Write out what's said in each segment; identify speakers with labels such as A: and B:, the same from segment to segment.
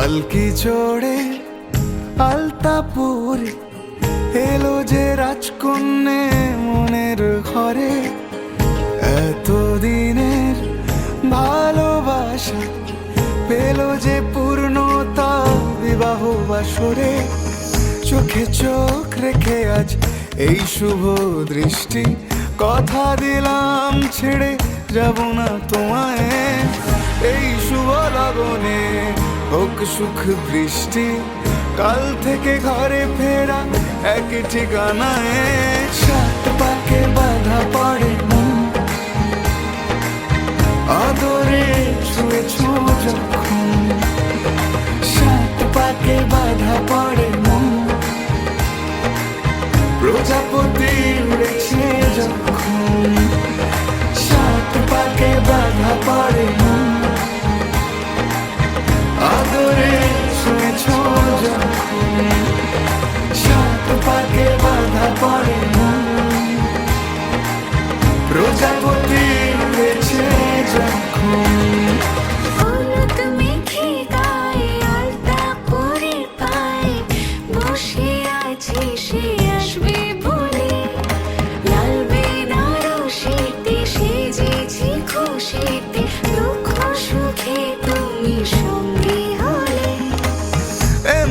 A: পালকি চড়ে আলতাপুরে এলো যে রাজকন্যে মনের ঘরে। এতদিনের ভালোবাসা পেল যে পূর্ণতা বিবাহ বাসরে। চোখে চোখ রেখে আজ এই শুভ দৃষ্টি, কথা দিলাম ছেড়ে যাব না তোমায়। এই শুভ লগনে হোক সুখ বৃষ্টি, কাল থেকে ঘরে ফেরা এক ঠিকানায়। সাত পাকে বাধা পড়ে আদরে ছুঁয়েছ যখন, সাত পাকে বাধা পড়ে প্রজাপতি উড়েছে যখন। সাত পাকে বাধা পড়ে আদরে ছুঁয়েছ যখন, সাত পাকে বাধা পড়ে প্রজাপতি উড়েছে যখন।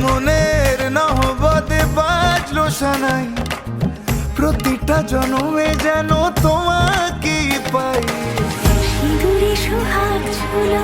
A: মনের নহবতে বাজলো সানাই, প্রতিটা জন্মে যেন তোমাকে পাই।
B: সিঁদুরে সোহাগ ঝুলো